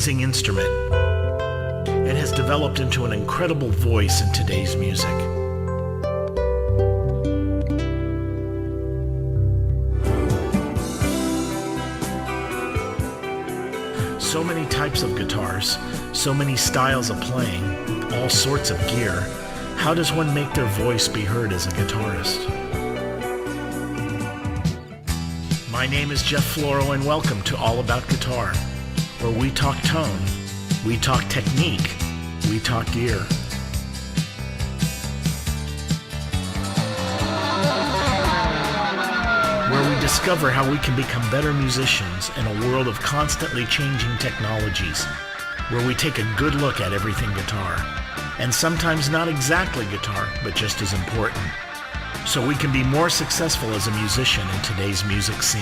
amazing instrument. It has developed into an incredible voice in today's music. So many types of guitars, so many styles of playing, all sorts of gear. How does one make their voice be heard as a guitarist? My name is Jeff Floro, and welcome to All About Guitar, where we talk tone, we talk technique, we talk gear. Where we discover how we can become better musicians in a world of constantly changing technologies. Where we take a good look at everything guitar, and sometimes not exactly guitar, but just as important, so we can be more successful as a musician in today's music scene.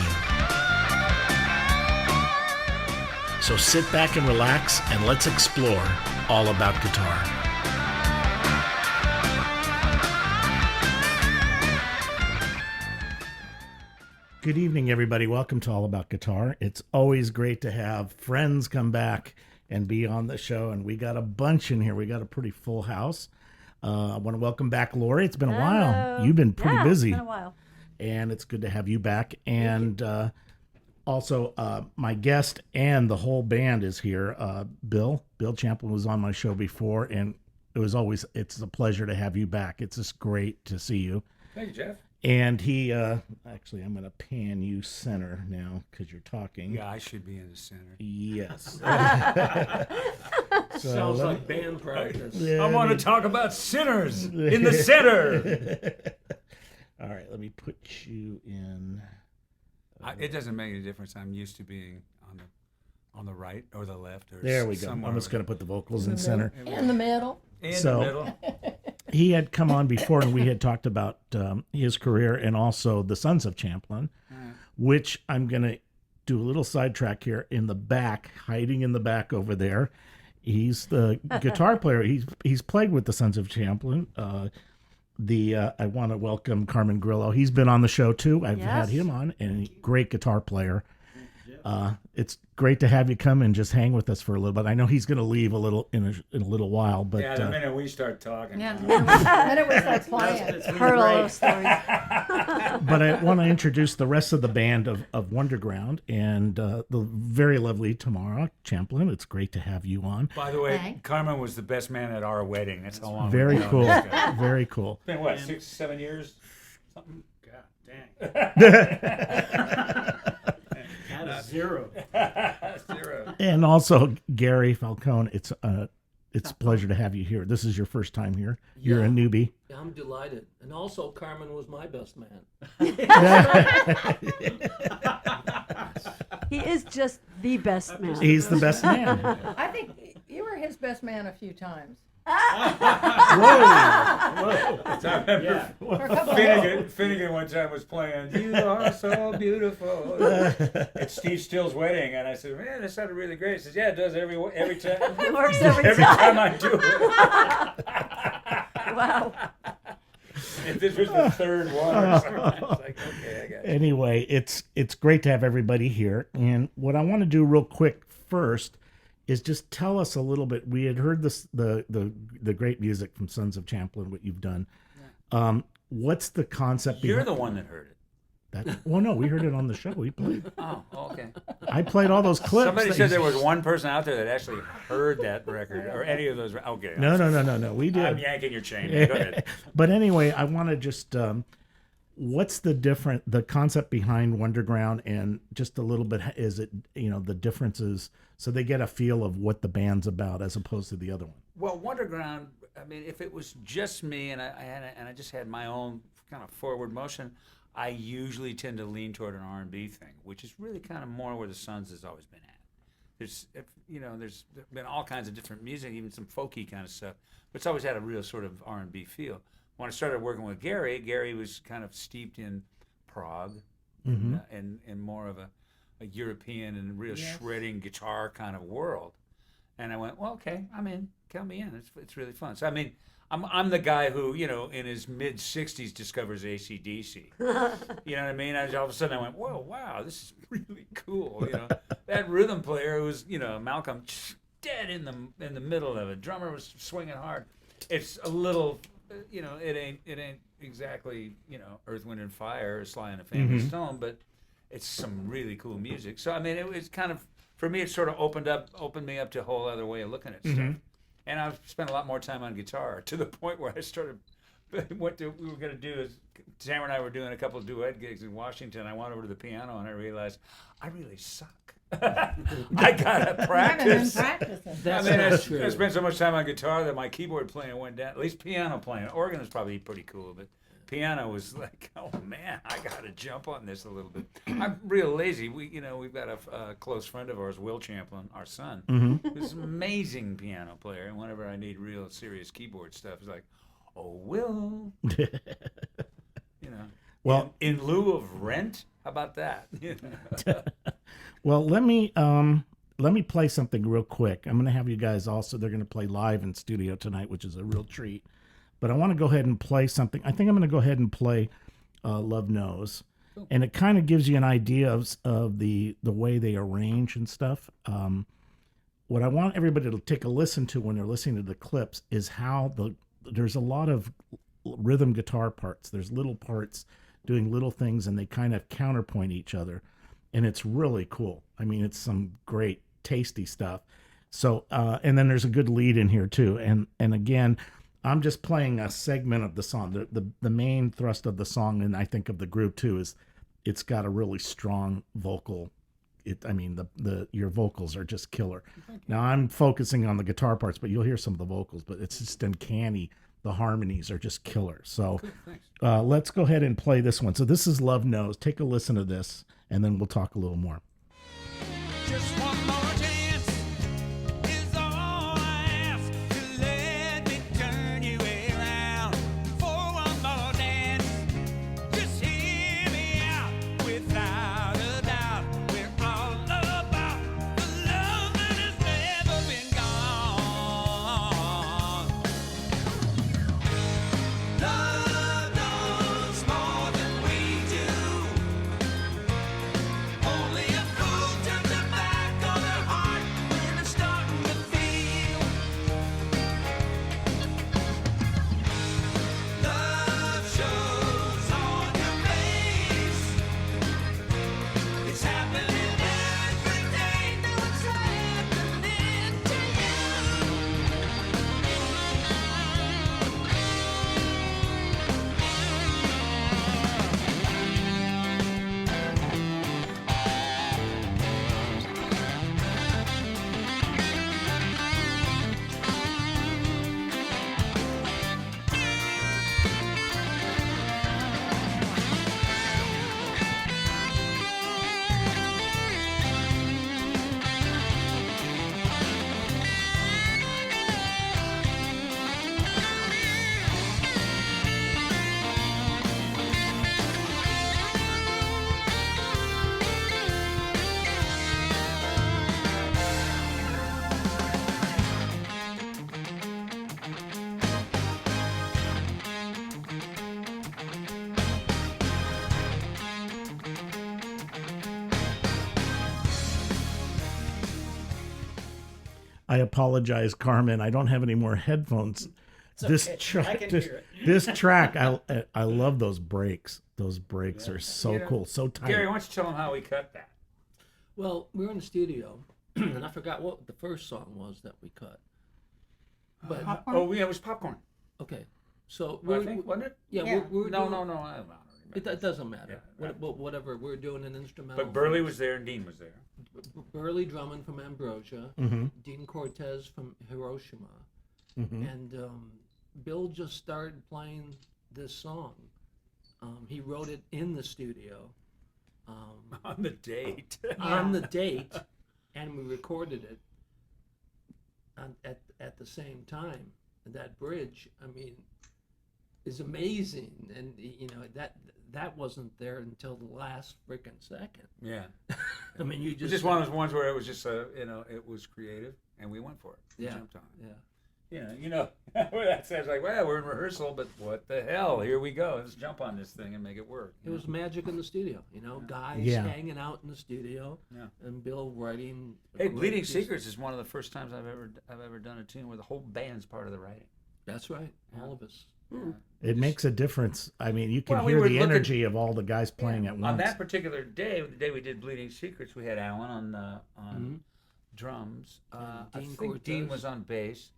So sit back and relax, and let's explore all about guitar. Good evening, everybody. Welcome to All About Guitar. It's always great to have friends come back and be on the show, and we got a bunch in here. We got a pretty full house. I want to welcome back Lauri. It's been a while. You've been pretty busy. It's been a while. And it's good to have you back. And also, my guest and the whole band is here. Bill Champlin was on my show before, and it's a pleasure to have you back. It's just great to see you. Thank you, Jeff. And he, actually, I'm going to pan you center now because you're talking. Yeah, I should be in the center. Yes. Sounds like band practice. Yeah, I want to talk about sinners in the center. All right, let me put you in. It doesn't make any difference. I'm used to being on the right or the left. Or There we go. somewhere. I'm just going to put the vocals in center. In the middle. In the middle. He had come on before, and we had talked about his career and also the Sons of Champlin, which I'm going to do a little sidetrack here. In the back, hiding in the back over there, he's the guitar player. He's played with the Sons of Champlin. I want to welcome Carmen Grillo. He's been on the show too. I've had him on, and great guitar player. It's great to have you come and just hang with us for a little bit. I know he's going to leave in a little while, but Yeah, the minute we start talking. Yeah, the minute we start playing. Heard all those stories. But I want to introduce the rest of the band of Wunderground and the very lovely Tamara Champlin. It's great to have you on. By the way, Thanks. Carmen was the best man at our wedding. That's how long. Very we've known cool. this guy. Very cool. It's been what, 6-7 years? Something. God dang. Zero. Zero. And also Gary Falcone. It's a pleasure to have you here. This is your first time here. You're a newbie. I'm delighted. And also, Carmen was my best man. He is just the best man. He's the best man. I think you were his best man a few times. I remember Yeah. For a couple of Finnegan one time was playing "You Are So Beautiful" at Steve Still's wedding, and I said, "Man, that sounded really great." He says, "Yeah, it does every time. It works every Every time. time I do it." Wow. If this was the third one, or something, I was like, "Okay, I got you." Anyway, it's great to have everybody here. And what I want to do real quick first is just tell us a little bit. We had heard the great music from Sons of Champlin, what you've done. What's the concept You're behind the one that heard it. that? Well, no, we heard it on the show. We played. Oh, okay. I played all those clips. Somebody that said you- there was one person out there that actually heard that record or any of those. Okay. No. We did. I'm yanking your chain. Go ahead. But anyway, I want to just what's the concept behind Wunderground, and just a little bit, is it, the differences, so they get a feel of what the band's about as opposed to the other one. Well, Wunderground, I mean, if it was just me and I just had my own kind of forward motion, I usually tend to lean toward an R&B thing, which is really kind of more where the Sons has always been at. There's been all kinds of different music, even some folky kind of stuff, but it's always had a real sort of R&B feel. When I started working with Gary was kind of steeped in prog and more of a European and real shredding guitar kind of world. And I went, well, okay, I'm in. Count me in. It's really fun. So I mean, I'm the guy who, you know, in his mid 60s discovers AC/DC. You know what I mean? All of a sudden I went, whoa, wow, this is really cool. You know, that rhythm player was, you know, Malcolm, dead in the middle of it. Drummer was swinging hard. It's a little, you know, it ain't exactly, you know, Earth, Wind and Fire or Sly and the Family Stone, but it's some really cool music. So I mean, it was kind of, for me, it sort of opened me up to a whole other way of looking at stuff. And I've spent a lot more time on guitar, to the point where I started. We were going to do is, Tamara and I were doing a couple of duet gigs in Washington. I went over to the piano and I realized I really suck. I gotta practice. That's I mean, not true. I spent so much time on guitar that my keyboard playing went down. At least piano playing. Organ was probably pretty cool, but piano was like, oh man, I gotta jump on this a little bit. I'm real lazy. We've got a close friend of ours, Will Champlin, our son, who's an amazing piano player. And whenever I need real serious keyboard stuff, he's like, oh, Will, you know. Well, in lieu of rent, how about that? You know? Well, let me play something real quick. I'm going to have you guys also. They're going to play live in studio tonight, which is a real treat. But I want to go ahead and play something. I think I'm going to go ahead and play Love Knows, and it kind of gives you an idea of the way they arrange and stuff. What I want everybody to take a listen to when they're listening to the clips is how there's a lot of rhythm guitar parts. There's little parts doing little things, and they kind of counterpoint each other. And it's really cool. I mean, it's some great, tasty stuff. So, and then there's a good lead in here too. And again, I'm just playing a segment of the song. The main thrust of the song, and I think of the group too, is it's got a really strong vocal. Your vocals are just killer. Now I'm focusing on the guitar parts, but you'll hear some of the vocals. But it's just uncanny. The harmonies are just killer. So let's go ahead and play this one. So this is Love Knows. Take a listen to this, and then we'll talk a little more. Just one more chance is all I ask, to let me turn you around for one more dance. Just hear me out, without a doubt. We're all about the love that has never been gone. Love knows more than we do. Only a fool turns her back on her heart when it's starting to feel. Love shows on your face. It's happening every day. Know it's happening to I apologize, Carmen. I don't have any more headphones. This track, I love those breaks. Those breaks are so You know, cool, so tight. Gary, why don't you tell them how we cut that? Well, we were in the studio, and I forgot what the first song was that we cut. But It was Popcorn. okay, so I think, wasn't it? yeah, Yeah. we were No, doing, no, I don't remember. It doesn't matter. Yeah, right. Whatever, we're doing an instrumental. But Burley was there and Dean was there. Burley Drummond from Ambrosia, Mm-hmm. Dean Cortez from Hiroshima, Mm-hmm. and Bill just started playing this song. He wrote it in the studio On the date. on the date, and we recorded it at the same time. And that bridge, I mean, is amazing, and that wasn't there until the last freaking second. Yeah. I mean, you It's just just one of those ones where it was just, it was creative. and we went for it. We Yeah. jumped on it. Yeah. You know, that sounds like, well, we're in rehearsal, but what the hell? Here we go. Let's jump on this thing and make it work. It was magic in the studio, guys Yeah. hanging out in the studio, Yeah. and Bill writing. a Hey, great Bleeding piece. Secrets is one of the first times I've ever done a tune where the whole band's part of the writing. That's right, Yeah. all of us. It makes a difference. I mean, you can Well, we hear were the looking- energy of all the guys playing at On once. that particular day, the day we did Bleeding Secrets, we had Alan on drums. And I Dean think Dean Cortez. was on bass,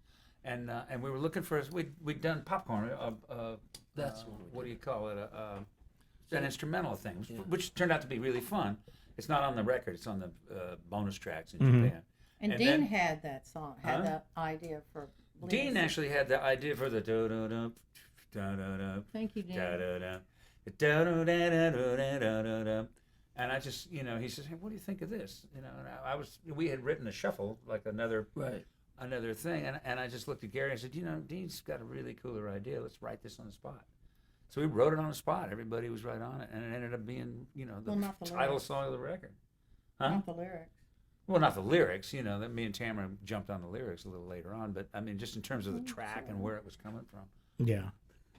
and we were looking for we'd done Popcorn. That's what we what do did. you call it? An instrumental thing, Yeah. which turned out to be really fun. It's not on the record; it's on the bonus tracks in Mhm. Japan. And And Dean then- had that song, had Huh? that idea for. Dean Bleeding actually had the idea for the da da da da da da. Thank you, Dean. Da da da da da da da da da da. And I just, he says, "Hey, what do you think of this?" And we had written a shuffle, like another Right. thing, and I just looked at Gary and I said, Dean's got a really cooler idea. Let's write this on the spot. So we wrote it on the spot. Everybody was right on it, and it ended up being, the Well, not the title lyrics. song of the record. Huh? Not the lyrics. Well, not the lyrics, that me and Tamara jumped on the lyrics a little later on, but I mean, just in terms of the track and where it was coming from. Yeah.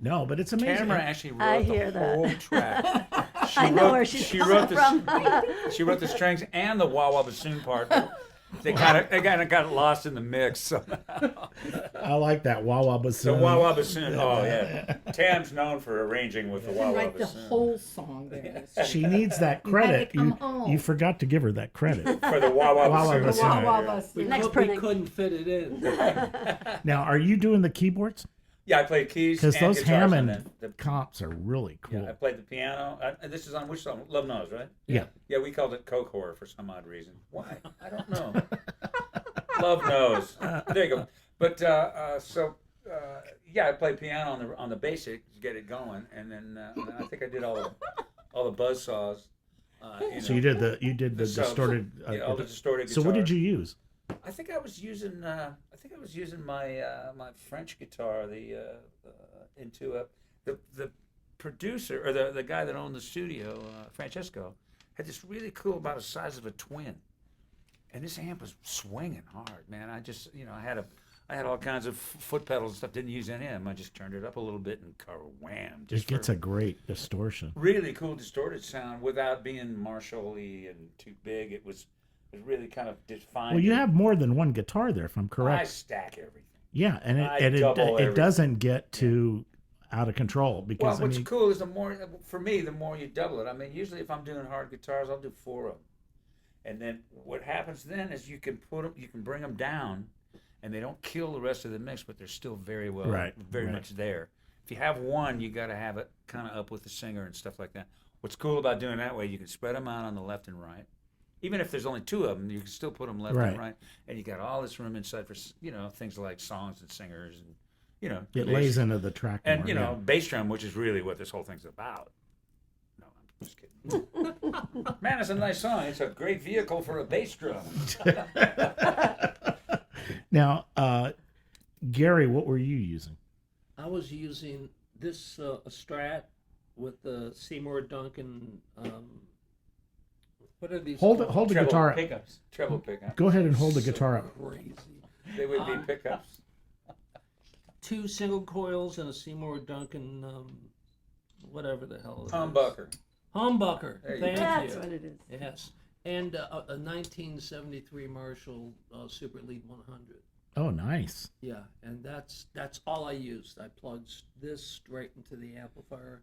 No, but it's amazing. Tamara actually wrote I the hear that. whole track. I know where she's she coming wrote the, from. She wrote the strings and the wah wah bassoon part. They kind of got lost in the mix somehow. I like that wah wah The bassoon. wah wah bassoon. Oh yeah, Tam's known for arranging with the You wah can wah write the bassoon. whole song there. She needs that You had to credit. come You, home. you forgot to give her that credit. For the wah wah Wah wah bassoon. bassoon. Wah wah Yeah. bassoon. Next we printing. couldn't fit it in. Now, are you doing the keyboards? Yeah, I played keys Because and those guitars and Hammond the comps are really yeah, cool. I played the piano. And this is on which song? Love Knows, right? Yeah. Yeah, we called it Coke Horror for some odd reason. Why? I don't know. Love Knows. There you go. But yeah, I played piano on the basic to get it going, and then I think I did all the buzz saws. So you did the So, distorted. yeah, all the distorted so what guitar. did you use? I think I was using my my French guitar, the producer or the guy that owned the studio, Francesco, had this really cool, about the size of a twin, and this amp was swinging hard, man. I just I had all kinds of foot pedals and stuff. Didn't use any of them. I just turned it up a little bit and wham. It gets a great distortion. really cool distorted sound without being Marshall-y and too big. It was really kind of defined. Well, you have more than one guitar there, if I'm I correct. stack everything. Yeah, and I it double it everything. doesn't get too out of control Well, because what's cool is the more you double it. I mean, usually if I'm doing hard guitars, I'll do 4 of them, and then what happens then is you can bring them down, and they don't kill the rest of the mix, but they're still very Right. much there. If you have one, you got to have it kind of up with the singer and stuff like that. What's cool about doing that way, you can spread them out on the left and right. Even if there's only 2 of them, you can still put them left Right. and right, and you got all this room inside for things like songs and singers and it bass- lays into the track and more, bass drum, which is really what this whole thing's about. No, I'm just kidding. Man, it's a nice song. It's a great vehicle for a bass drum. yeah. Now, Gary, what were you using? I was using this a Strat with the Seymour Duncan. What are these? Hold the called? guitar up. pickups. Treble pickups. Go ahead and hold the So guitar up. Crazy. They would be pickups. 2 single coils and a Seymour Duncan, whatever the hell it is. Humbucker. Humbucker. There you Thank go. That's you. what it is. Yes. And a 1973 Marshall Super Lead 100. Oh, nice. Yeah, and that's all I used. I plugged this straight into the amplifier,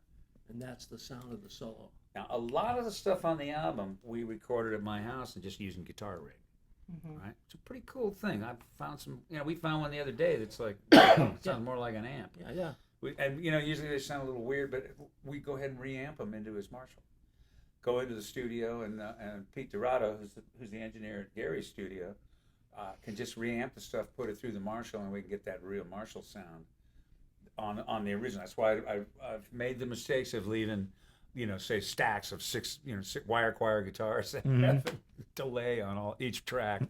and that's the sound of the solo. Now, a lot of the stuff on the album we recorded at my house and just using guitar rig. Right? It's a pretty cool thing. I found some. We found one the other day that's like sounds more like an amp. Yeah. Usually they sound a little weird, but we go ahead and reamp them into his Marshall. Go into the studio, and Pete Dorado, who's the engineer at Gary's studio, can just reamp the stuff, put it through the Marshall, and we can get that real Marshall sound on the original. That's why I've made the mistakes of leaving, say stacks of 6 wire choir guitars and have a delay on each track.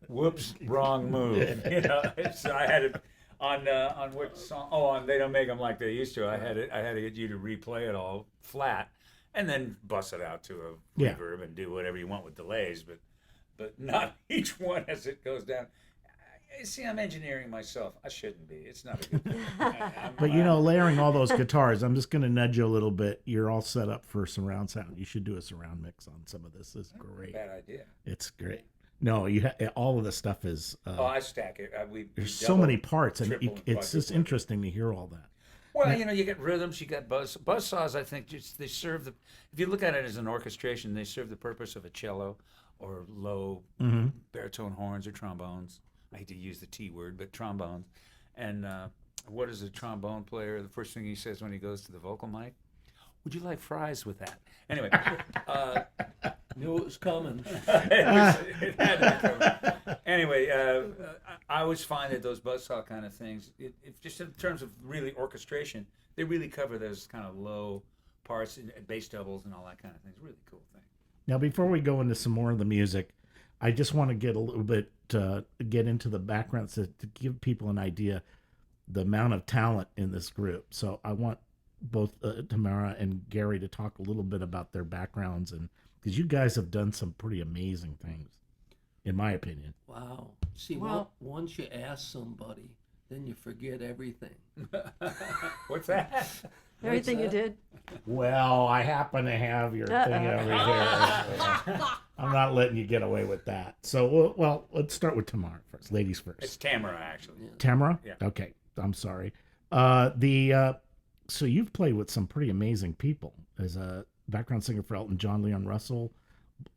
Whoops, wrong move. So I had it on which song? Oh, on They Don't Make Them Like They Used to. I had to get you to replay it all flat, and then bust it out to a reverb and do whatever you want with delays, but not each one as it goes down. See, I'm engineering myself. I shouldn't be. It's not a good thing. But layering all those guitars, I'm just going to nudge you a little bit. You're all set up for surround sound. You should do a surround mix on some of this. It's great. Bad idea. It's great. No, all of the stuff is. I stack it. There's so many parts, and triple, it's just quadruple. interesting to hear all that. Well, you get rhythms, you got buzz saws. I think they serve the. If you look at it as an orchestration, they serve the purpose of a cello or low baritone horns or trombones. I hate to use the T word, but trombones. And what is a trombone player? The first thing he says when he goes to the vocal mic, "Would you like fries with that?" Anyway, Knew it was coming. it had to be covered. Anyway, I always find that those buzzsaw kind of things, if just in terms of really orchestration, they really cover those kind of low parts and bass doubles and all that kind of thing. It's a really cool thing. Now, before we go into some more of the music, I just want to get a little bit get into the background to give people an idea the amount of talent in this group. So I want both Tamara and Gary to talk a little bit about their backgrounds, and because you guys have done some pretty amazing things, in my opinion. Wow. See, Well- once you ask somebody, then you forget everything. What's that? Everything you did. Well, I happen to have your thing over here. I'm not letting you get away with that. So, well, let's start with Tamara first. Ladies first. It's Tamara, actually. Tamara? Yeah. Okay, I'm sorry. So you've played with some pretty amazing people as a background singer for Elton John, Leon Russell,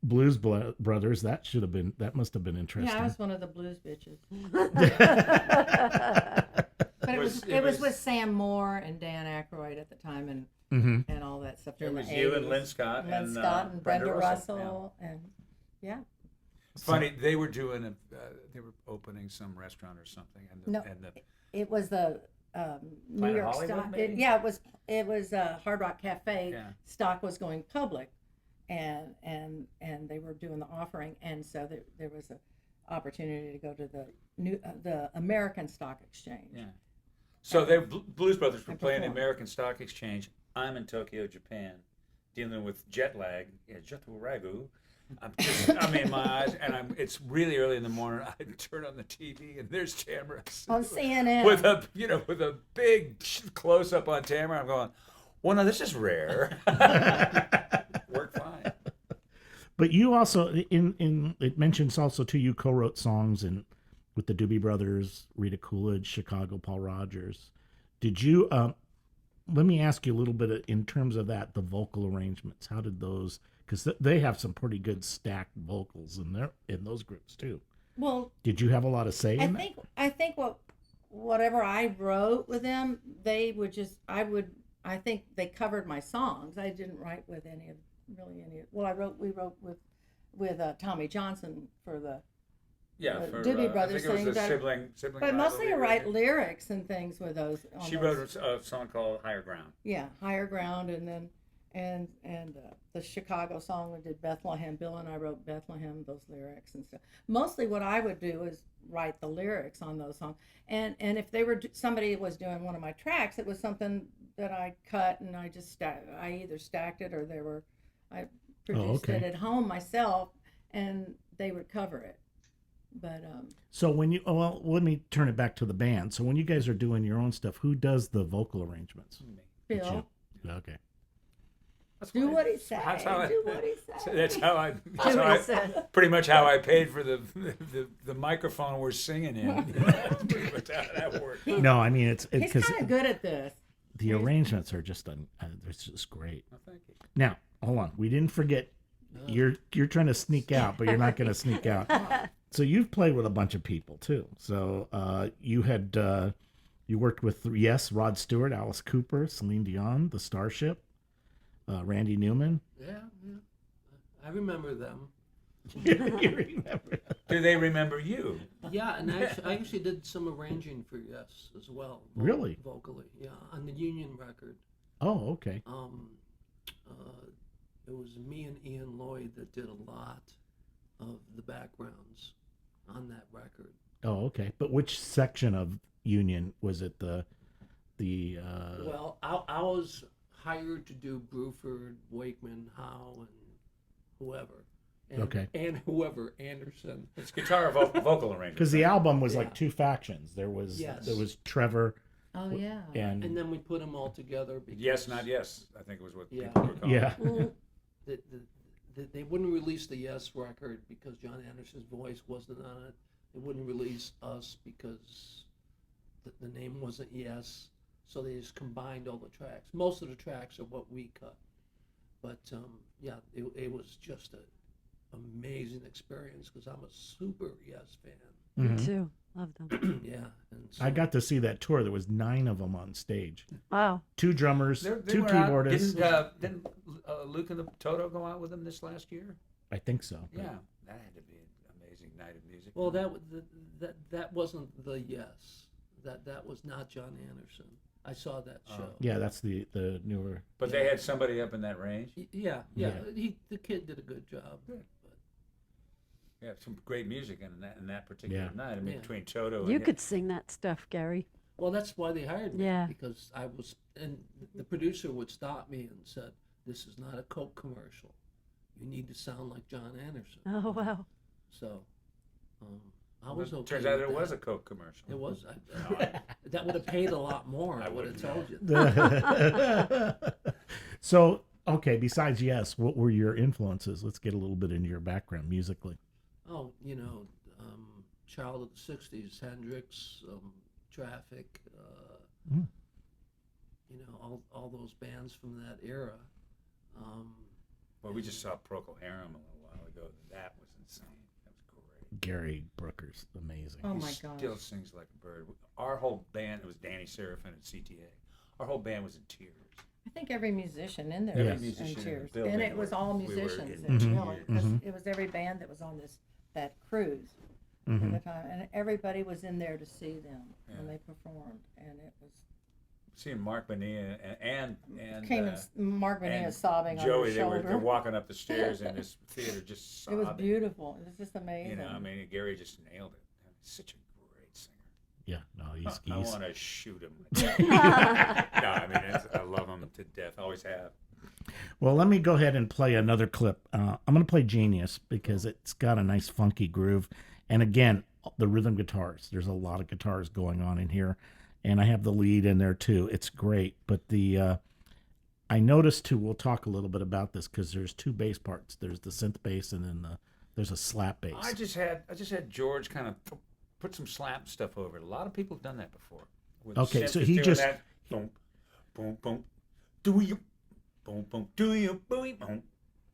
Blues Brothers. That must have been interesting. Yeah, I was one of the blues bitches. But It it was was- with Sam Moore and Dan Aykroyd at the time, and Mm-hmm. and all that stuff. It in was the you and 80s. Lynn Scott Lynn Scott and Brenda Yeah. Russell, and yeah. It's funny, they were doing they were opening some restaurant or something, and No. the It was the New Planet York Hollywood, stock. maybe? It was Hard Rock Cafe. Yeah. Stock was going public, and they were doing the offering, and so there was a opportunity to go to the American Stock Exchange. yeah. So they Blues Brothers were And playing the perform. American Stock Exchange. I'm in Tokyo, Japan, dealing with jet lag. Yeah, jetu ragu. I'm in my eyes, and it's really early in the morning. I turn on the TV, and there's Tamara On CNN. with a big close up on Tamara. I'm going, well, no, this is rare. Worked fine. But you also it mentions also too you co-wrote songs with the Doobie Brothers, Rita Coolidge, Chicago, Paul Rogers. Did you? Let me ask you a little bit in terms of that, the vocal arrangements. How did those? Because they have some pretty good stacked vocals in those groups too. Well, Did you have a lot of say in that? I think whatever I wrote with them, they would just I think they covered my songs. I didn't write with any of. Well, we wrote with Tommy Johnson for the. Yeah, The for Doobie I Brothers think it was thing, the that- sibling. But mostly I rivalry, write right? lyrics and things with those. on She those. wrote a song called Higher Ground. Yeah, Higher Ground, and then and the Chicago song we did, Bethlehem. Bill and I wrote Bethlehem, those lyrics and stuff. Mostly what I would do is write the lyrics on those songs, and if somebody was doing one of my tracks, it was something that I cut and I just I either stacked it or I produced okay. it at home myself, and they would cover it. But So let me turn it back to the band. So when you guys are doing your own stuff, who does the vocal arrangements? Bill, Okay. That's do why- what he said. That's how I- Do what he said. That's how I. Do That's what how he I said. pretty much how I paid for the microphone we're singing in. That's pretty much how that worked. No, I mean it's He's because kind of good at this. the arrangements are just it's just great. Well, thank you. Now, hold on. We didn't forget. You're trying to sneak out, but you're not going to sneak out. So you've played with a bunch of people too. So you had you worked with Rod Stewart, Alice Cooper, Celine Dion, The Starship, Randy Newman. Yeah. I remember them. You remember? Do they remember you? Yeah, and I actually did some arranging for Yes as well. Really? Vocally, yeah, on the Union record. Oh, okay. It was me and Ian Lloyd that did a lot of the backgrounds on that record. Oh, okay. But which section of Union was it? Well, I was hired to do Bruford, Wakeman, Howe, and whoever. And, Okay. And whoever, Anderson. It's guitar vocal arrangement. Because the album was Yeah. like two factions. There was Yes. Trevor Oh yeah. and And then we put them all together. Because, Yes, not yes. I think it was what Yeah. people were calling yeah. it. They wouldn't release the Yes record because John Anderson's voice wasn't on it. They wouldn't release Us because the name wasn't Yes. So they just combined all the tracks. Most of the tracks are what we cut. But yeah, it was just an amazing experience because I'm a super Yes fan. Mhm. Me too. Love them. Yeah. And so, I got to see that tour. There was 9 of them on stage. Wow. 2 drummers, They 2 were out- keyboardists. Didn't Luke and the Toto go out with them this last year? I think so. Yeah, that had to be an amazing night of music. Well, that wasn't the Yes. That was not John Anderson. I saw that show. Yeah, that's the newer. But they had somebody up in that range. Yeah. Yeah. The kid did a good job. Good. But Yeah, some great music in that particular Yeah. night. I mean, Yeah. between Toto You and could sing that stuff, Gary. well, that's why they hired me. Yeah. Because I was, and the producer would stop me and said, "This is not a Coke commercial. You need to sound like John Anderson." Oh, wow. So, I was okay. Turns out with it was that. a Coke commercial. It was. That would have paid a lot more. I would have told you. So, okay, besides Yes, what were your influences? Let's get a little bit into your background musically. Oh, child of the '60s, Hendrix, Traffic. Mm. All those bands from that era. Well, we just saw Procol Harum a little while ago. That was insane. That was great. Gary Brooker's amazing. Oh He my gosh. still sings like a bird. Our whole band, it was Danny Serafin at CTA. Our whole band was in tears. I think every musician in there Every was musician in in the tears, building and it was all we were musicians. in and, tears. because Mhm. it was every band that was on that cruise at Mhm. the time, and everybody was in there to see them when they performed, and it was Seeing Mark Bonilla and Mark Bonilla and sobbing Joey, on his they're shoulder. walking up the stairs in this theater just It sobbing. was beautiful. It was just amazing. Gary just nailed it. He's such a great singer. Yeah, no, he's I want to shoot him. I love him to death. Always have. Well, let me go ahead and play another clip. I'm going to play Genius because it's got a nice funky groove. And again, the rhythm guitars. There's a lot of guitars going on in here. And I have the lead in there too. It's great. But I noticed too, we'll talk a little bit about this because there's 2 bass parts. There's the synth bass and then there's a slap bass. I just had George kind of put some slap stuff over it. A lot of people have done that before. With Okay, synth so is he doing just- that, boom, boom, boom, do you, boom, boom, do you, boom, boom,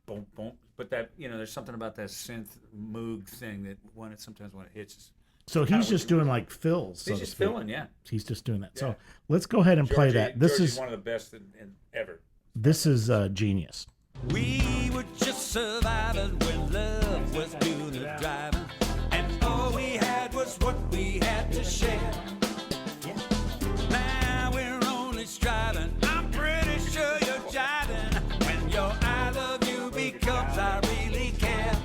boom, boom. But that there's something about that synth moog thing that sometimes when it hits, So he's just doing like fills. So he's to just speak. filling, yeah. He's just doing that. Yeah. So let's go ahead and play that. This Georgie's is one of the best in ever. Genius. We were just surviving when love was doing the driving, and all we had was what we had to share. Now we're only striving. I'm pretty sure you're jiving when your I love you becomes I really care.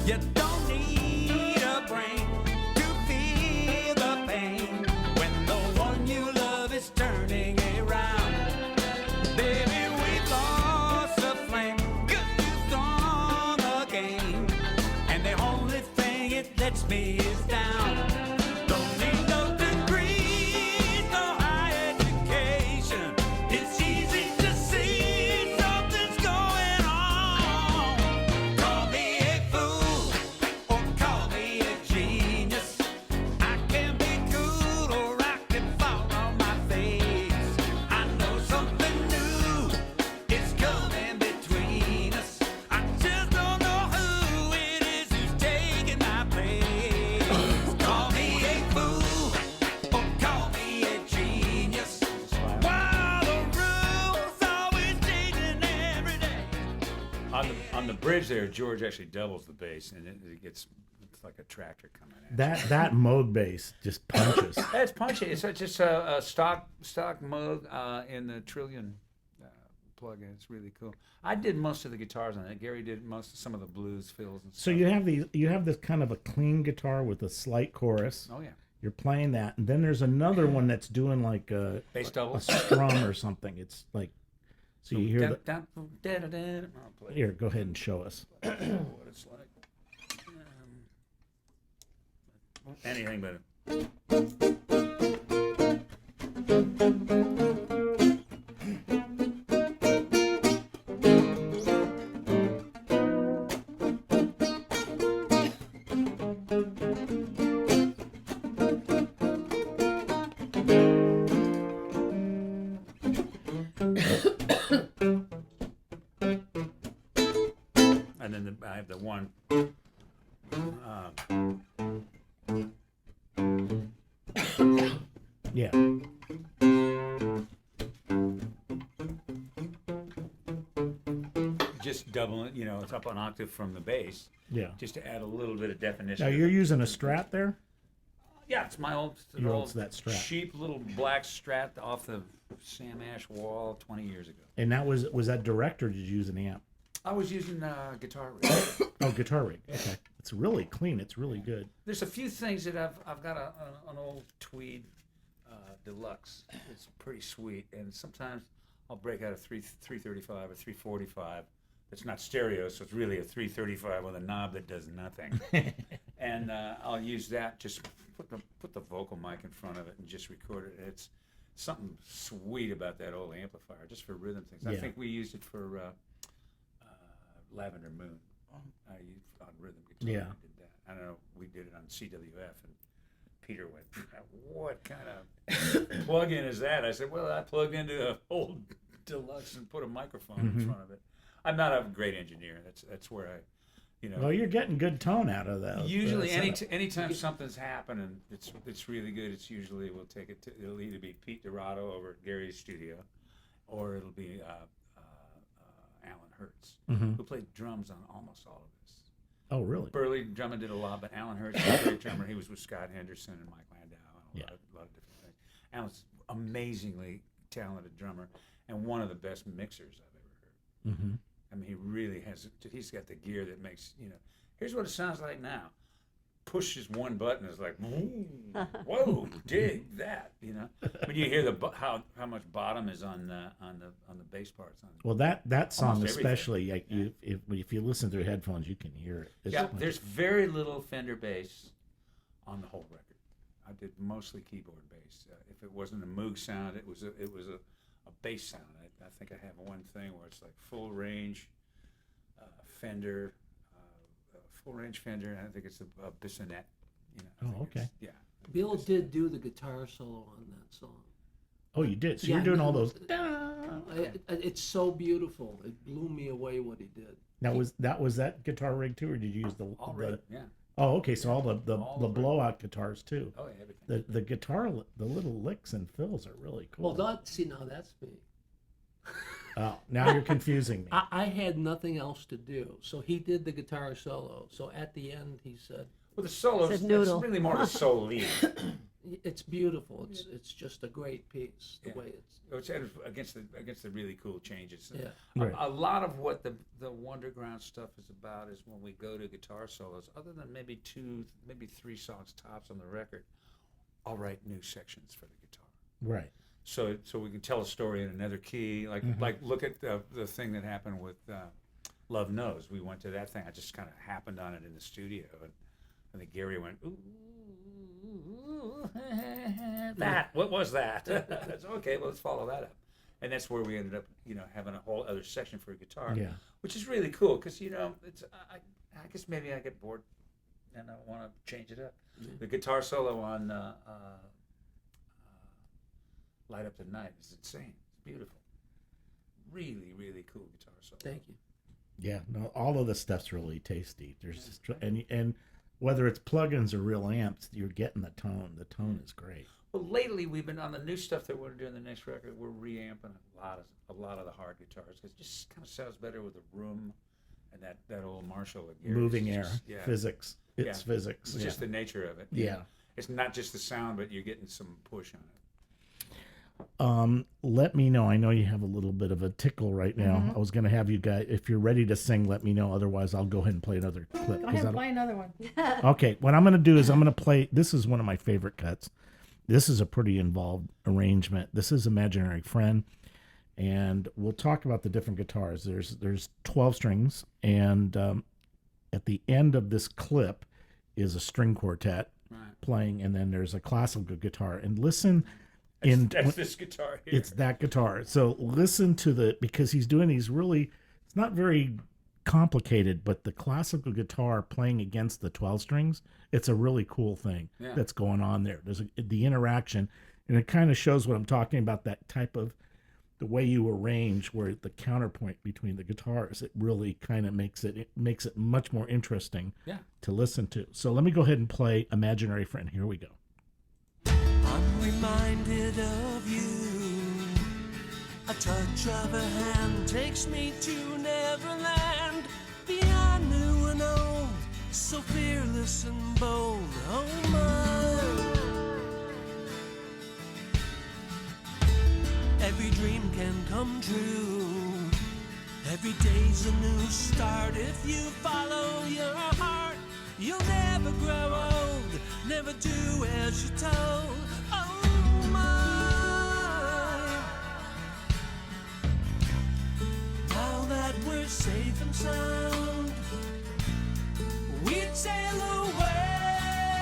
You don't need a brain to feel the pain when the one you love is turning around. Baby, we've lost the flame, confused on the game, and the only thing it lets me is down. Don't need no degrees, no high education. It's easy to see something's going on. Call me a fool or call me a genius. I can be cool or I can fall on my face. I know something new is coming between us. I just don't know who it is who's taking my place. Call me a fool or call me a genius. While the rules always changing every day. On the bridge there, George actually doubles the bass, and it's like a tractor coming in. That Moog bass just punches. It's punchy. It's just a stock Moog in the Trillion plug-in. It's really cool. I did most of the guitars on it. Gary did some of the blues fills and So stuff. you have this kind of a clean guitar with a slight chorus. Oh yeah, You're playing that, and then there's another one that's doing like a bass doubles. strum or something. It's like So you hear the, I'll play here, go ahead and show us. what it's like. Anything but and then I have the one. Yeah. Just doubling, it's up an octave from the bass, Yeah. just to add a little bit of definition. Now you're using a Strat there? Yeah, it's my old, Your old that Strat. cheap little black Strat off the Sam Ash wall 20 years ago. And that was that direct or did you use an amp? I was using guitar rig. Oh, guitar rig. Okay. It's really clean. It's really good. There's a few things that I've got an old Tweed Deluxe. It's pretty sweet, and sometimes I'll break out a 335 or 345. It's not stereo, so it's really a 335 with a knob that does nothing. And I'll use that, just put the vocal mic in front of it and just record it. It's something sweet about that old amplifier, just for rhythm things. I Yeah. think we used it for Lavender Moon. I used on rhythm guitar. Yeah. We did that. I don't know. We did it on CWF, and Peter went, "What kind of plug-in is that?" I said, "Well, I plugged into an old Deluxe and put a microphone in front of it." I'm not a great engineer. That's where I, Well, you're getting good tone out of that. Usually, setup. anytime something's happening, it's really good. It's usually we'll take it to. It'll either be Pete Dorado over at Gary's studio, or it'll be Alan Hertz, who played drums on almost all of this. Oh, really? Burley Drummond did a lot, but Alan Hertz was a great drummer. He was with Scott Henderson and Mike Landau and a lot of different things. Alan's amazingly talented drummer and one of the best mixers I've ever heard. Mm-hmm. I mean, he really has. He's got the gear that makes Here's what it sounds like now. Pushes one button, is like, whoa, dig that. When you hear how much bottom is on the bass parts. Well, that song Almost everything. especially, like if you listen through headphones, you can hear it. It's like- There's very little Fender bass on the whole record. I did mostly keyboard bass. If it wasn't a Moog sound, it was a bass sound. I think I have one thing where it's like full range Fender, full range Fender, and I think it's a Bissonette. I Oh, think okay. it's- Yeah. Bill did do the guitar solo on that song. Oh, you did. So Yeah, you're doing no, all those. It's so beautiful. It blew me away what he did. Now was that guitar rig too, or did you use the? All the right. Yeah. Oh, okay. So all the All the- blowout guitars too. Oh, yeah, everything. The guitar, the little licks and fills are really cool. Well, now that's me. Oh, now you're confusing me. I had nothing else to do, so he did the guitar solo. So at the end, he said, Well, the solos, Said that's noodle. really more of a solo lead. "It's beautiful. It's just a great piece. The Yeah. way it's Which against the really cool changes. yeah." Right. A lot of what the Wunderground stuff is about is when we go to guitar solos, other than maybe 3 songs tops on the record, I'll write new sections for the guitar. Right. So we can tell a story in another key. Like look at the thing that happened with Love Knows. We went to that thing. I just kind of happened on it in the studio, and I think Gary went, "Ooh, that. What was that?" That's okay. Well, let's follow that up. And that's where we ended up, having a whole other section for guitar, Yeah. which is really cool because it's. I guess maybe I get bored, and I want to change it up. The guitar solo on Light Up the Night is insane. It's beautiful. Really, really cool guitar solo. Thank you. Yeah. No, all of the stuff's really tasty. There's and whether it's plugins or real amps, you're getting the tone. The tone is great. Well, lately we've been on the new stuff that we're doing the next record. We're reamping a lot of the hard guitars because it just kind of sounds better with the room and that old Marshall. Again. Moving It's air, just- yeah. physics. It's Yeah. physics. It's Yeah. just the nature of it. Yeah. It's not just the sound, but you're getting some push on it. Let me know. I know you have a little bit of a tickle right now. I was going to have you guys, if you're ready to sing, let me know. Otherwise, I'll go ahead and play another clip. Go 'cause ahead I and play another one. Okay, what I'm going to do is I'm going to play. This is one of my favorite cuts. This is a pretty involved arrangement. This is Imaginary Friend. and we'll talk about the different guitars. There's 12 strings, and at the end of this clip is a string quartet playing, and then there's a classical guitar. And listen, That's this guitar here. it's that guitar. So listen to because he's doing these really, it's not very complicated, but the classical guitar playing against the 12 strings, it's a really cool thing that's going on there. There's the interaction, and it kind of shows what I'm talking about, that type of the way you arrange where the counterpoint between the guitars, it really kind of makes it much more interesting to listen to. So let me go ahead and play Imaginary Friend. Here we go. I'm reminded of you. A touch of a hand takes me to Neverland, beyond new and old, so fearless and bold. Oh my. Every dream can come true. Every day's a new start. If you follow your heart, you'll never grow old. Never do as you're told. Oh my. Now that we're safe and sound, we'd sail away.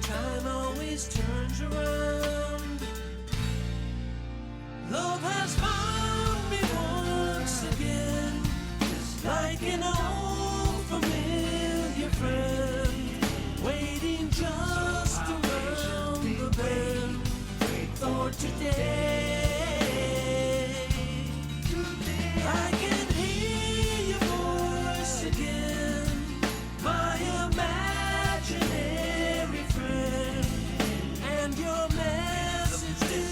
Time always turns around. Love has found me once again, just like an old familiar friend, waiting just around the bend for today. I can hear your voice again, my imaginary friend, and your message to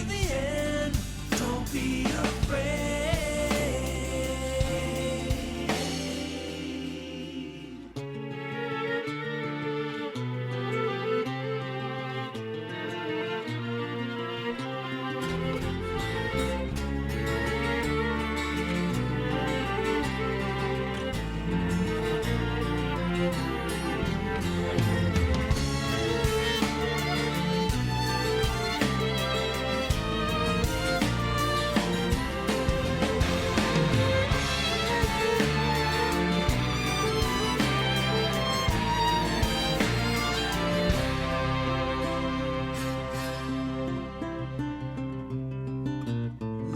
the end. Don't be afraid.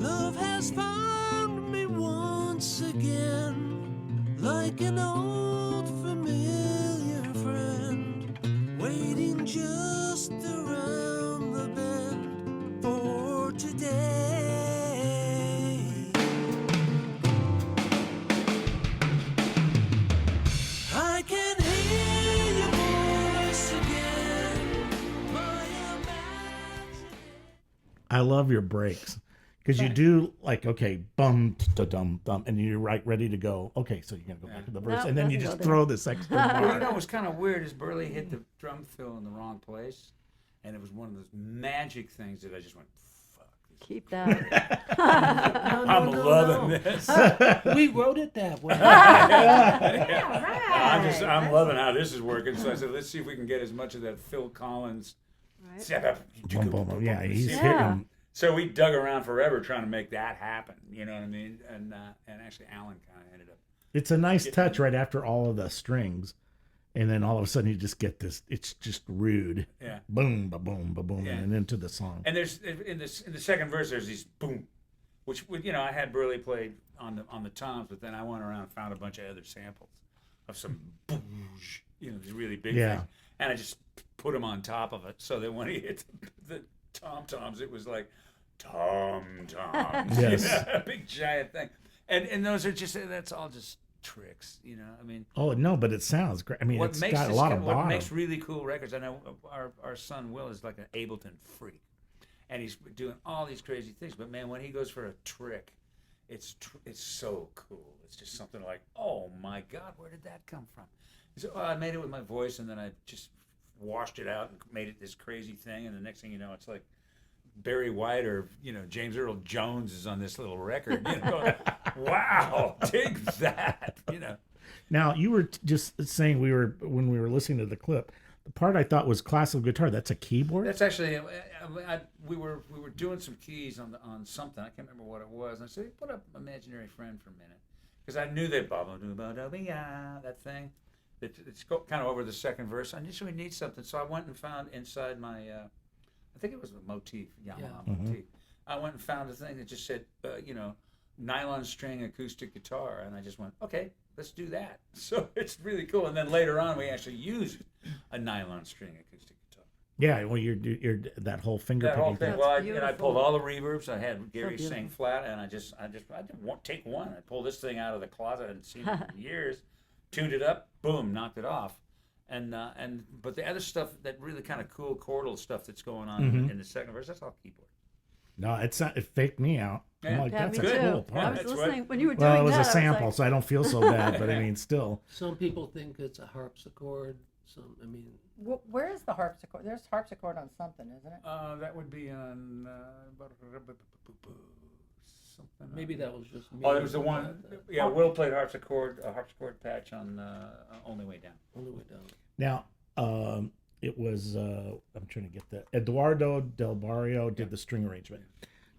Love has found me once again, like an old familiar friend, waiting just around the bend for today. I can hear your voice again, my imagination. I love your breaks. Because you do like, okay, bum, dum, dum, and you're ready to go. Okay, so you're going to go back to the verse, No, and then you doesn't just go throw this extra Well, you bar. know what's kind of weird is Burley hit the drum fill in the wrong place, and it was one of those magic things that I just went, fuck. Keep that. I'm loving this. We wrote it that way. I'm loving how this is working. So I said, let's see if we can get as much of that Phil Collins. Boom, boom, boom. Yeah, he's See? hitting. So we dug around forever trying to make that happen. You know what I mean? And actually, Alan kind of ended up. It's a nice touch right after all of the strings, and then all of a sudden you just get this. It's just rude. Yeah. Boom, ba boom, ba boom, Yeah. and into the song. And there's in the second verse there's these boom, which I had Burley played on the toms, but then I went around and found a bunch of other samples of some boosh, these really big things, and I just put them on top of it so that when he hit the tom-toms, it was like tom-toms. Yes. A big giant thing. And those are that's all just tricks, I mean. Oh no, but it sounds great. I mean, it's got a lot of what bottom. makes really cool records. I know our son Will is like an Ableton freak, and he's doing all these crazy things. But man, when he goes for a trick, it's so cool. It's just something like, oh my God, where did that come from? So I made it with my voice, and then I just washed it out and made it this crazy thing. And the next thing you know, it's like Barry White or James Earl Jones is on this little record. Going, wow, dig that. Now you were just saying when we were listening to the clip, The part I thought was classical guitar. That's a keyboard. That's actually we were doing some keys on something. I can't remember what it was. And I said, hey, put up Imaginary Friend for a minute, because I knew that that thing. It's kind of over the second verse. I knew we need something, so I went and found inside my I think it was a motif, Yamaha motif. I went and found a thing that just said nylon string acoustic guitar, and I just went, okay, let's do that. So it's really cool. And then later on, we actually used a nylon string acoustic guitar. Yeah, well, you're that whole finger That whole picking thing. thing. Well, I beautiful. pulled all the reverbs. I had Gary beautiful. sing flat, and I didn't want take one. I pulled this thing out of the closet. I hadn't seen it in years. Tuned it up, boom, knocked it off. But the other stuff, that really kind of cool chordal stuff that's going on in the second verse, that's all keyboard. No, it's not. It faked me out. I'm Yeah. like, Yeah, that's me a too. cool I part. was That's listening right. when you were doing Well, it was that. a I was sample, like, so I don't feel so bad. But I mean, still. Some people think it's a harpsichord. I mean, Where is the harpsichord? There's harpsichord on something, isn't it? That would be on something. maybe that was just me. Oh, there was the one. but, Yeah, Will played a harpsichord patch on Only Way Down. Only way down. Now, it was. I'm trying to get that. Eduardo Del Barrio did the string arrangement.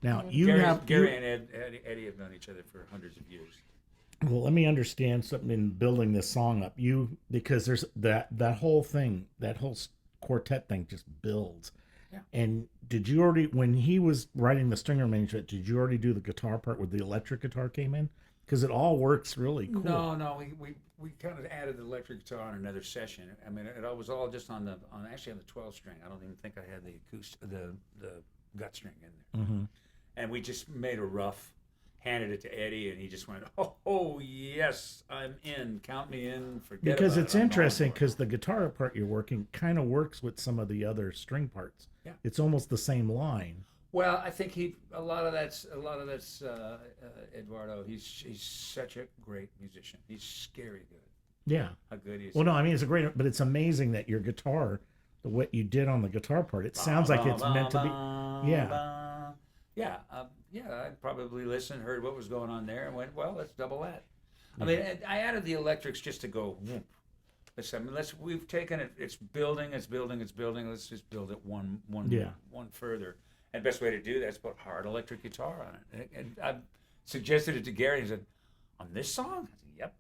Now Gary and Eddie have known each other for hundreds of years. Well, let me understand something in building this song up. Because there's that whole thing, that whole quartet thing just builds. Yeah. And did you already, when he was writing the string arrangement, did you already do the guitar part where the electric guitar came in? Because it all works really cool. No, we kind of added the electric guitar on another session. I mean, it was all just on the 12 string. I don't even think I had the the gut string in there. Mm-hmm. And we just made a rough, handed it to Eddie, and he just went, "Oh yes, I'm in. Count me in." Forget Because about it's it. I'm interesting on board." because the guitar part you're working kind of works with some of the other string parts. Yeah. It's almost the same line. Well, I think a lot of that's Eduardo. He's such a great musician. He's scary good. Yeah. How good he is. Well, no, I mean, it's a great, but it's amazing that your guitar, what you did on the guitar part, it sounds like it's meant to be. Yeah. I probably listened, heard what was going on there, and went, well, let's double that. I mean, I added the electrics just to go whoop. We've taken it. It's building. Let's just build it one further. And best way to do that is put hard electric guitar on it. And I suggested it to Gary. He said, "On this song?" I said, "Yep,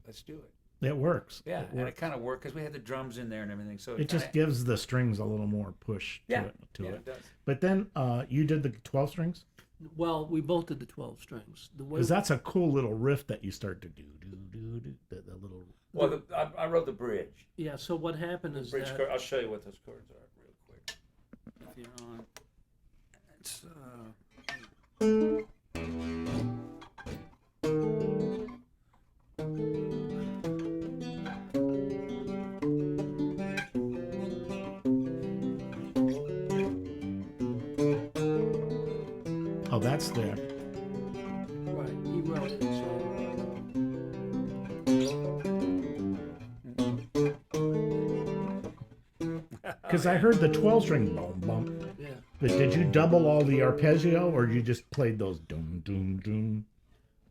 let's do it." It works. Yeah, It and it works. kind of worked because we had the drums in there and everything. So It just gives the strings a little more push to it does. But then you did the 12 strings? Well, we both did the 12 strings. The way Because that's a cool little riff that you start to do. The little. Well, I wrote the bridge. yeah. So what happened is Bridge that chord. I'll show you what those chords are real quick. If you're on, it's Oh, that's there. right. He wrote it. Because I heard the 12 string boom, boom. So yeah. But did you double all the arpeggio or you just played those doom, doom, doom?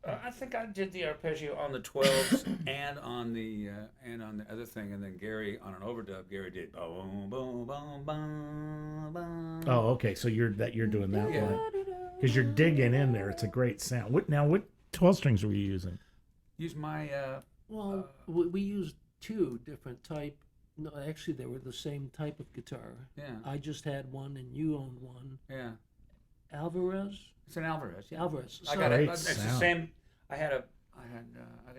I think I did the arpeggio on the 12s and on the other thing, and then Gary on an overdub. Gary did boom, boom, boom, boom, boom. Oh, okay. So you're doing that Yeah. one. Because you're digging in there. It's a great sound. What 12 strings were you using? Use my Well, we used two different type. No, actually, they were the same type of guitar. yeah. I just had one, and you owned one. Yeah. Alvarez. It's an Alvarez. Yeah. Alvarez. I So- got it. Great It's the sound. same. I got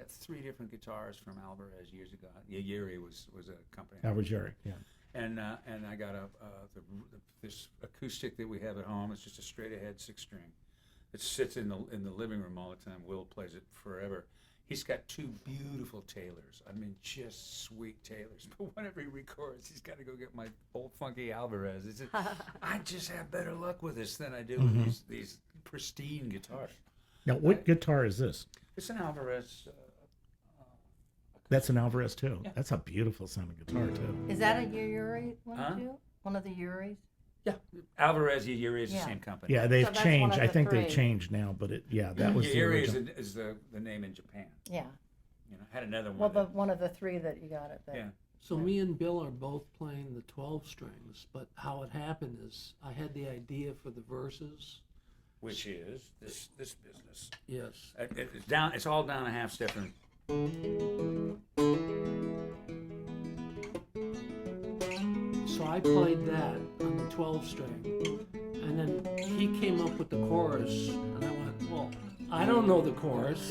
3 different guitars from Alvarez years ago. Yuri was a company. That was your, yeah. And I got this acoustic that we have at home. It's just a straight ahead 6-string. It sits in the living room all the time. Will plays it forever. He's got 2 beautiful Taylors. I mean, just sweet Taylors. But whenever he records, he's got to go get my old funky Alvarez. I just have better luck with this than I do with these pristine guitars. Now, what guitar is this? It's an Alvarez. That's an Alvarez too. Yeah. That's a beautiful sounding guitar too. Is that a Yuri one Huh? too? One of the Yuris? Yeah, Alvarez Yuri is the Yeah. same company. Yeah, they've So that's changed. one of I the think they've 3. changed now, but that was the Yuri original. is the name in Japan. Yeah. You know, had another one. Well, one of the 3 that you got it there. Yeah. So me and Bill are both playing the 12 strings, but how it happened is I had the idea for the verses. Which is this business. Yes. It's down. It's all down a half step. And So I played that on the 12 string, and then he came up with the chorus, and I went, well, I don't know the chorus.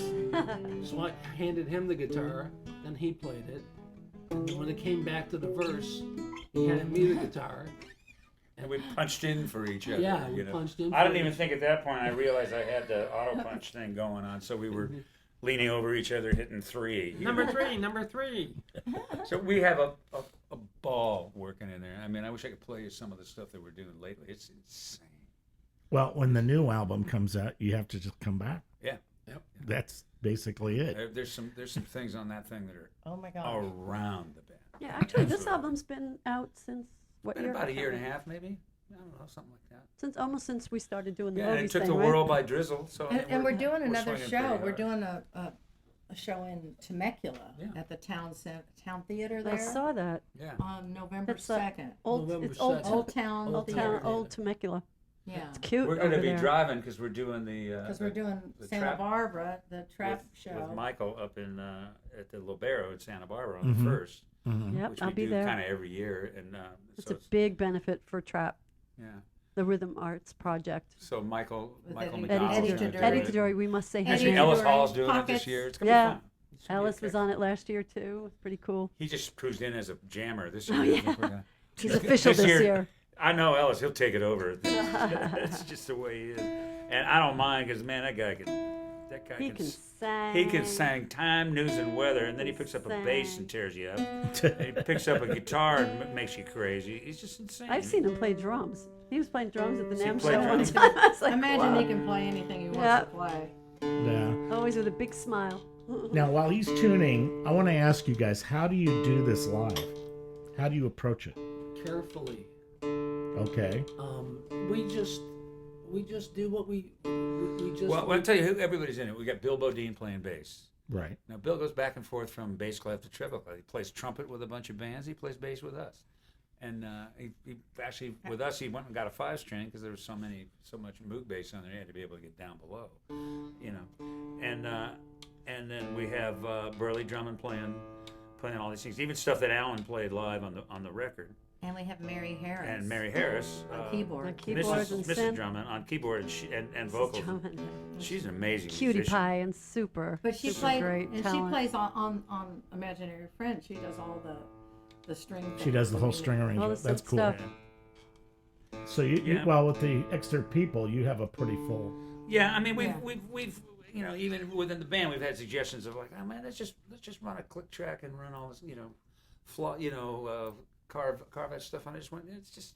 So I handed him the guitar, then he played it. And then when it came back to the verse, he handed me the guitar. And we punched in for each other. Yeah, we you know. punched in I for didn't even each- think at that point. I realized I had the auto punch thing going on, so we were leaning over each other, hitting 3. Number 3, number 3. So we have a ball working in there. I mean, I wish I could play you some of the stuff that we're doing lately. It's insane. Well, when the new album comes out, you have to just come back. Yeah. Yep. That's basically it. There's some things on that thing that are Oh my God. around the band. Yeah, actually, this Absolutely. album's been out since what Been year? about a year and a half, maybe. I don't know, something like that. Since we started doing the Yeah, and movies it took thing, the right? world by drizzle. So I mean, And we're doing another swinging show. pretty We're hard. doing a show in Temecula Yeah. at the town theater I there saw that. Yeah. on November It's a 2nd. November It's old, 2nd. Old Town Old Theater. Town. old Temecula. Yeah, It's cute. We're going to over be there. driving because we're doing the because we're doing the Santa trap Barbara, the trap with show. Michael up in at the Libero in Santa Barbara on Mhm. the 1st, Yep, which I'll we be do there. kind of every year, and It's so a big benefit for Trap, yeah. the Rhythm Arts Project. So Michael With McDonald's Eddie gonna Taduri. do Eddie it. Taduri, we must say his Actually, Eddie name. Ellis Taduri, Hall's doing it Pockets. this year. It's gonna Yeah. be fun. It's gonna be Alice was okay. on it last year too. It's pretty cool. He just cruised in as a jammer this year. Oh, I yeah. think we're gonna- He's official this year. I know Ellis. He'll take it over. That's just the way he is, and I don't mind because man, that guy He can sing. He can sing time, news, and weather, and then he picks up a bass Sing. and tears you up. And he picks up a guitar and makes you crazy. He's just insane. I've seen him play drums. He was playing drums at the He NAMM played show one drums? time. I was like, Imagine wow. he can play anything he wants Yeah. to play. Yeah. Always with a big smile. Now, while he's tuning, I want to ask you guys, how do you do this live? How do you approach it? Carefully. Okay. We just do what we just. Well, I'll tell you who everybody's in it. We got Bill Bodine playing bass. Right. Now, Bill goes back and forth from bass clef to treble clef. He plays trumpet with a bunch of bands. He plays bass with us. And he actually, with us, he went and got a 5-string because there was so much Moog bass on there. He had to be able to get down below, you know. And then we have Burley Drummond playing all these things, even stuff that Alan played live on the record. And we have Mary Harris. And Mary Harris on keyboard. The keyboards and Mrs. synth. Drummond on keyboard and vocals. Drummond. She's an amazing Cutie musician. pie and super. But she super played, great and talent. she plays on Imaginary Friend. She does all the string. She does the whole things. string arrangement. the That's synth cool. stuff. So you, Yeah. well, with the extra people, you have a pretty full. Yeah, I mean we've Yeah. you know, even within the band we've had suggestions of like, oh man, let's just run a click track and run all this, you know, carve that stuff on. I just went, it's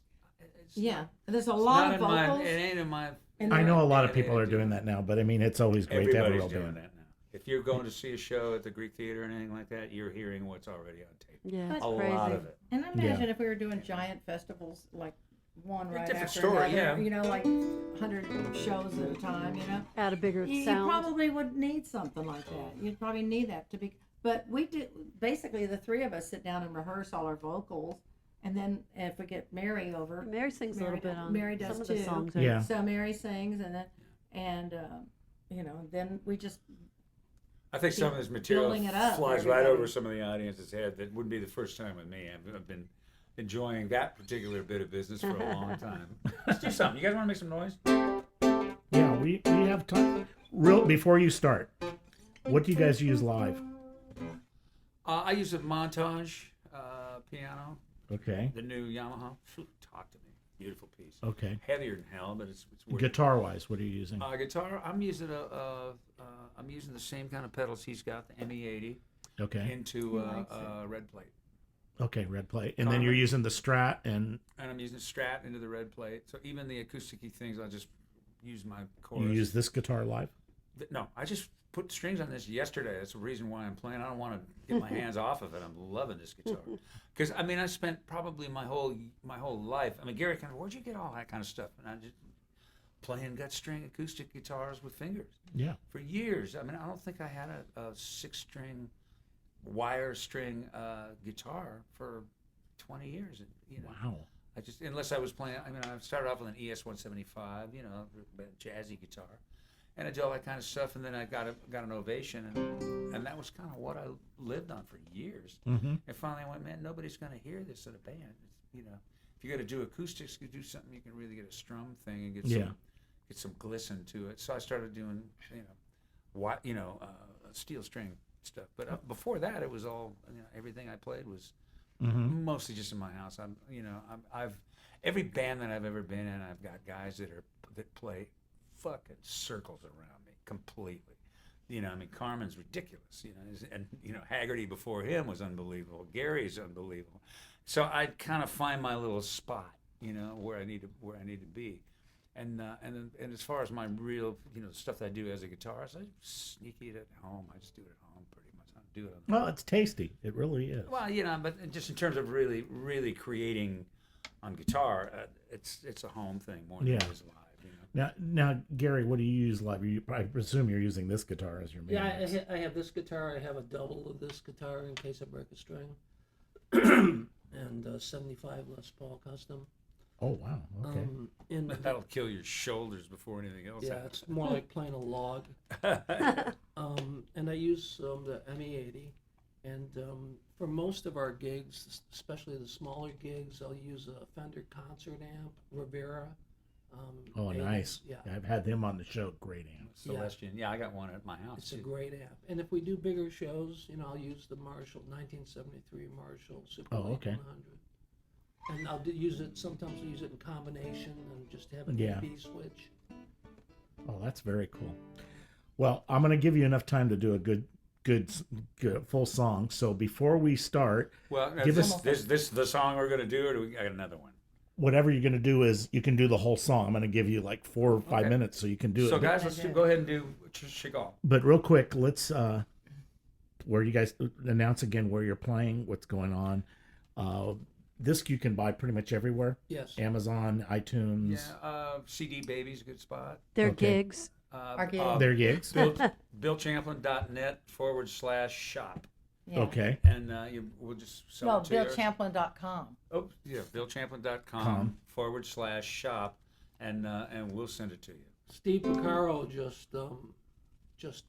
Yeah, there's a not lot of in my, vocals. it ain't in my. and I they're- know a lot of Yeah, people they are do. doing that now, but I mean, it's always great to have a Everybody's real doing band. that now. If you're going to see a show at the Greek Theater or anything like that, you're hearing what's already on tape. Yeah, That's it's A crazy. lot of it. And imagine if we were doing giant festivals like one right different after story, another. yeah. You know, like 100 shows at a time. You know. Add a bigger You sound. probably would need something like that. You'd probably need that to be. But we do. Basically, the three of us sit down and rehearse all our vocals, and then if we get Mary over, Mary sings a Mary little bit does- on Mary does some of the too. songs. Yeah. so Mary sings, and you know, then we just I think some of this material building it up for flies right everybody. over some of the audience's head. That wouldn't be the first time with me. I've been enjoying that particular bit of business for a long time. Let's do something. You guys want to make some noise? Yeah, we have time. Real before you start, what do you guys use live? I use a montage piano, Okay. the new Yamaha. Phew, talk to me. Beautiful piece. Okay. Heavier than hell, but it's worth it. Guitar wise, what are you using? Guitar. I'm using I'm using the same kind of pedals he's got, the ME80, Okay. into He likes red plate, Okay, red plate. And then Carmen. you're using the Strat and and I'm using Strat into the red plate. So even the acoustic-y things, I'll just use my you chorus. use this guitar live? No, I just put strings on this yesterday. That's the reason why I'm playing. I don't want to get my hands off of it. I'm loving this guitar because I mean I spent probably my whole life. I mean Gary kind of, where'd you get all that kind of stuff? And I just playing gut string acoustic guitars with fingers Yeah. for years. I mean I don't think I had a 6-string wire string guitar for 20 years. You know, Wow. I just, unless I was playing, I mean, I started off with an ES-175, you know, jazzy guitar, and I did all that kind of stuff, and then I got an Ovation, and that was kind of what I lived on for years. Mm-hmm. And finally, I went, man, nobody's going to hear this in a band. It's, you know, if you're going to do acoustics, you do something you can really get a strum thing and get some glisten to it. So I started doing, steel string stuff. But before that, it was all, you know, everything I played was mostly just in my house. I've every band that I've ever been in, I've got guys that play fucking circles around me completely. You know, I mean, Carmen's ridiculous. You know, and you know, Haggerty before him was unbelievable. Gary's unbelievable. So I kind of find my little spot, you know, where I need to be. And as far as my real, you know, stuff that I do as a guitarist, I sneak it at home. I just do it at home pretty much. I don't do it. Well, it's tasty. It really is. Well, you know, but just in terms of really, really creating on guitar, it's a home thing more than it is live. You know? Now, Gary, what do you use live? I presume you're using this guitar as your main. Yeah, I have this guitar. I have a double of this guitar in case I break a string. And 75 Les Paul Custom. Oh, wow. Okay. That'll kill your shoulders before anything else Yeah, happens. it's more like playing a log. And I use the ME80. And for most of our gigs, especially the smaller gigs, I'll use a Fender concert amp, Rivera. Oh, 80s. nice. Yeah. I've had him on the show. Great amp. Celestian. Yeah, I got one at my house. It's a too. great amp. And if we do bigger shows, you know, I'll use the Marshall, 1973 Marshall Super Oh, Late okay. 100. And I'll use it, sometimes I'll use it in combination and just have an Yeah. A-B switch. Oh, that's very cool. Well, I'm going to give you enough time to do a good full song. So before we start, Well, give is us this the song we're going to do, or do we got another one? whatever you're going to do is you can do the whole song. I'm going to give you like 4 or 5 Okay. minutes so you can do So it. guys, let's go ahead and do Chagall. But real quick, let's where you guys announce again where you're playing, what's going on. This you can buy pretty much everywhere. Yes. Amazon, iTunes. Yeah, CD Baby's a good spot. Their Okay. gigs. Our gig. Their gigs. BillChamplin.net/shop. Yeah. Okay. And we'll just sell No, it to you. BillChamplin.com. Oh, yeah, BillChamplin.com/shop, and we'll send it to you. Steve Picaro just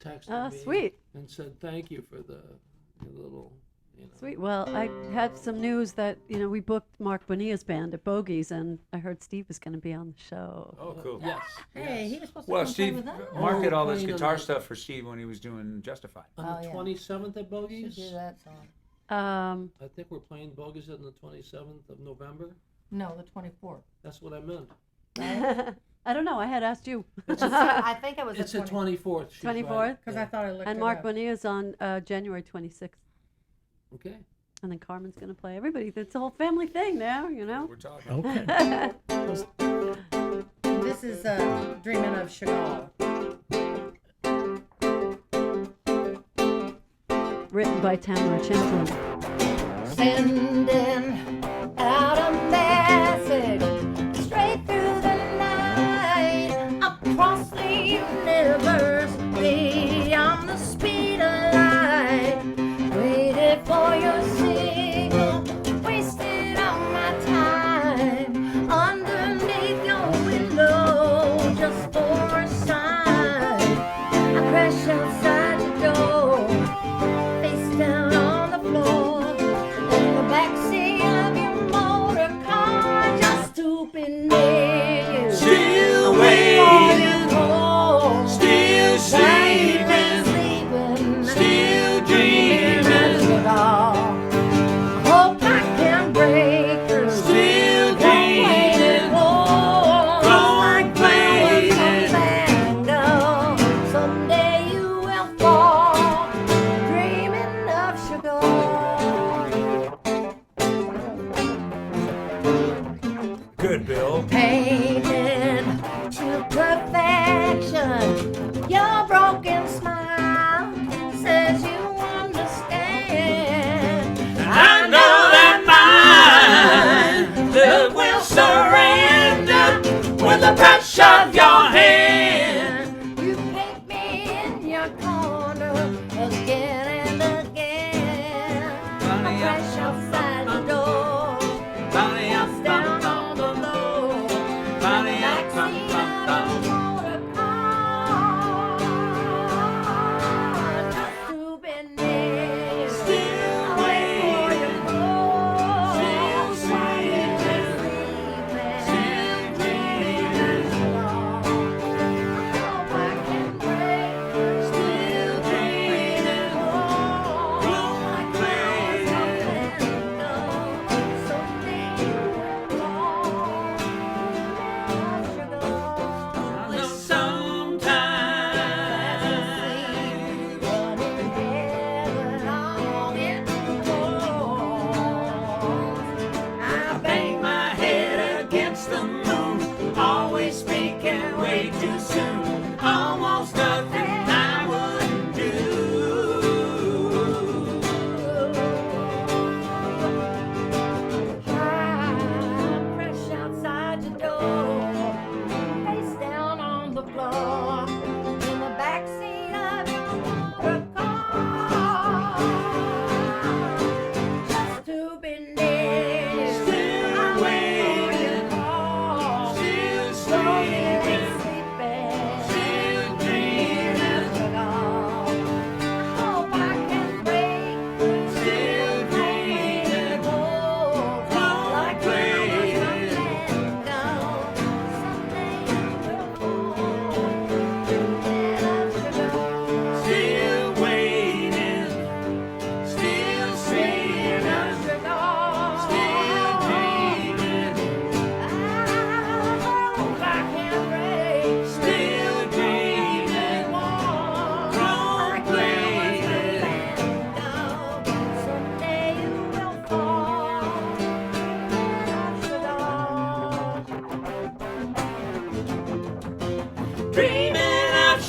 texted Oh, me sweet. and said thank you for the little, you know. Sweet. Well, I had some news that, you know, we booked Mark Bonilla's band at Bogies, and I heard Steve was going to be on the show. Oh, cool. Yes. Hey, yes. he was supposed to Well, come Steve, play with us. Mark did all this playing on guitar the- stuff for Steve when he was doing Justified. On Oh, the yeah. 27th at Should Bogies? do that song. I think we're playing Bogies on the 27th of November. No, the 24th. That's what I meant. I don't know. I had asked you. I think it was It's the the 24th. she's right. 24th? Because I thought I looked And it Mark up. Bonilla's on January 26th. Okay. And then Carmen's going to play. Everybody, it's a whole family thing now, you know? We're talking. Okay. This is Dreaming of Chagall. Written by Tamara Champlin. Sending out a message straight through the night, across the universe, beyond the speed of light. Waited for your signal, wasted all my time, underneath your window, just for a sign. I crash outside your door, face down on the floor, in the backseat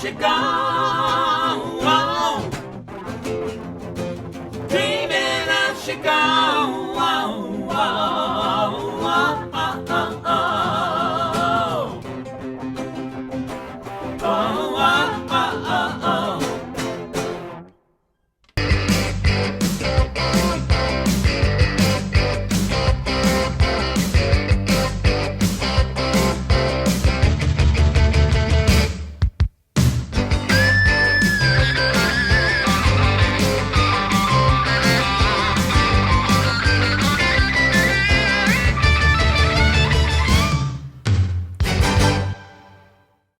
you gone?